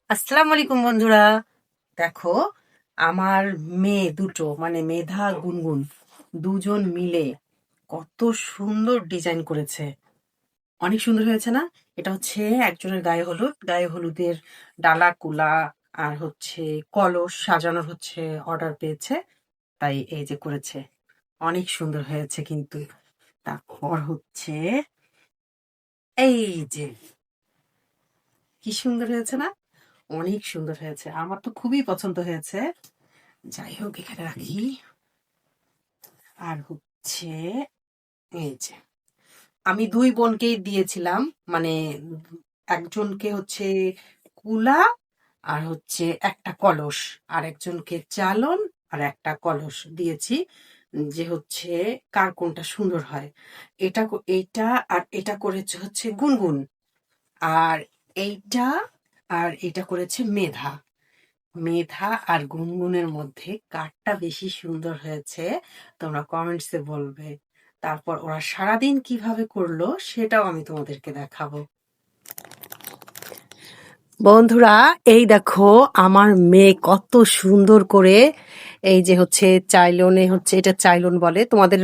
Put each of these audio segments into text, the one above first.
আসসালামু আলাইকুম বন্ধুরা। দেখো, আমার মেয়ে দুটো মানে মেধা গুনগুন দুজন মিলে কত সুন্দর ডিজাইন করেছে। অনেক সুন্দর হয়েছে না? এটা হচ্ছে একজনের গায়ে হলুদ, গায়ে হলুদের ডালা কুলা আর হচ্ছে কলস সাজানোর হচ্ছে অর্ডার পেয়েছে, তাই এই যে করেছে। অনেক সুন্দর হয়েছে কিন্তু। তারপর হচ্ছে এই যে কি সুন্দর হয়েছে না? অনেক সুন্দর হয়েছে, আমার তো খুবই পছন্দ হয়েছে। যাই হোক, এখানে রাখি। আর হচ্ছে এই যে আমি দুই বোনকেই দিয়েছিলাম, মানে একজনকে হচ্ছে কুলা আর হচ্ছে একটা কলস, আর একজনকে চালন আর একটা কলস দিয়েছি, যে হচ্ছে কার কোনটা সুন্দর হয়। এইটা আর এটা করেছে হচ্ছে গুনগুন, আর এইটা আর এটা করেছে মেধা। মেধা আর গুনগুনের মধ্যে কারটা বেশি সুন্দর হয়েছে তোমরা কমেন্টসে বলবে। তারপর ওরা সারাদিন কিভাবে করলো সেটাও আমি তোমাদেরকে দেখাবো। বন্ধুরা, এই দেখো আমার মেয়ে কত সুন্দর করে এই যে হচ্ছে চাইলনে, হচ্ছে এটা চাইলন বলে, তোমাদের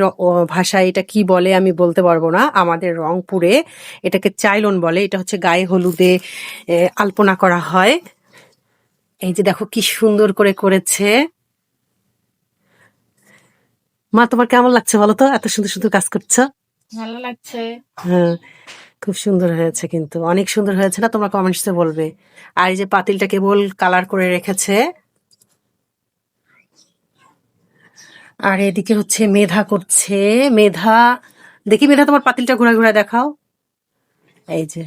ভাষায় এটা কি বলে আমি বলতে পারবো না, আমাদের রংপুরে এটাকে চাইলন বলে। এটা হচ্ছে গায়ে হলুদে আলপনা করা হয়। এই যে দেখো কি সুন্দর করে করেছে। মা, তোমার কেমন লাগছে বলো তো, এত সুন্দর সুন্দর কাজ করছো? ভালো লাগছে। হ্যাঁ, খুব সুন্দর হয়েছে কিন্তু, অনেক সুন্দর হয়েছে না? তোমরা কমেন্টসে বলবে। আর এই যে পাতিলটা কেবল কালার করে রেখেছে। আর এদিকে হচ্ছে মেধা করছে। মেধা, দেখি মেধা তোমার পাতিলটা ঘুরা ঘুরা দেখাও। এই যে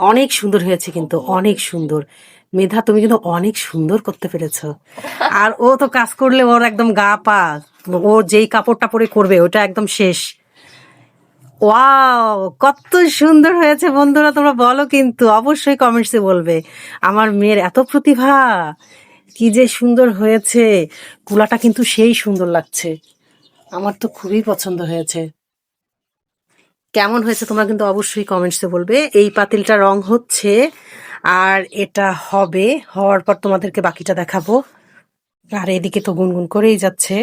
অনেক সুন্দর হয়েছে কিন্তু, অনেক সুন্দর। মেধা, তুমি কিন্তু অনেক সুন্দর করতে পেরেছো। আর ও তো কাজ করলে ওর একদম গা পা, ও যেই কাপড়টা পরে করবে ওটা একদম শেষ। ওয়াও, কত সুন্দর হয়েছে বন্ধুরা, তোমরা বলো কিন্তু, অবশ্যই কমেন্টসে বলবে। আমার মেয়ের এত প্রতিভা, কি যে সুন্দর হয়েছে। কুলাটা কিন্তু সেই সুন্দর লাগছে, আমার তো খুবই পছন্দ হয়েছে। কেমন হয়েছে তোমরা কিন্তু অবশ্যই কমেন্টসে বলবে। এই পাতিলটা রং হচ্ছে, আর এটা হবে, হওয়ার পর তোমাদেরকে বাকিটা দেখাবো। আর এদিকে তো গুনগুন করেই যাচ্ছে।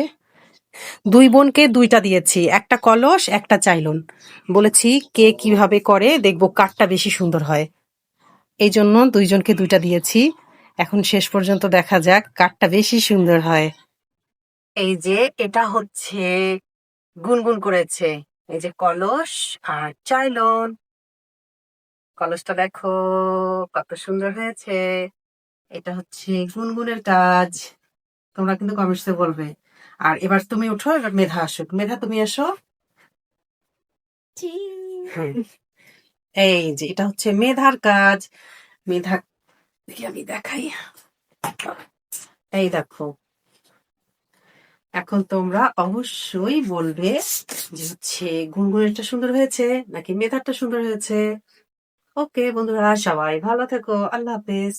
দুই বোনকে দুইটা দিয়েছি, একটা কলস একটা চাইলন। বলেছি কে কিভাবে করে দেখবো কারটা বেশি সুন্দর হয়, এই জন্য দুইজনকে দুইটা দিয়েছি। এখন শেষ পর্যন্ত দেখা যাক কারটা বেশি সুন্দর হয়। এই যে এটা হচ্ছে গুনগুন করেছে, এই যে কলস আর চাইলন। কলসটা দেখো কত সুন্দর হয়েছে। এটা হচ্ছে গুনগুনের কাজ, তোমরা কিন্তু কমেন্টসে বলবে। আর এবার তুমি উঠো, এবার মেধা আসুক। মেধা, তুমি এসো। হ্যাঁ, এই যে এটা হচ্ছে মেধার কাজ। মেধা, দেখি আমি দেখাই। এই দেখো, এখন তোমরা অবশ্যই বলবে যে হচ্ছে গুনগুনেরটা সুন্দর হয়েছে নাকি মেধারটা সুন্দর হয়েছে। ওকে বন্ধুরা, সবাই ভালো থেকো, আল্লাহ হাফেজ।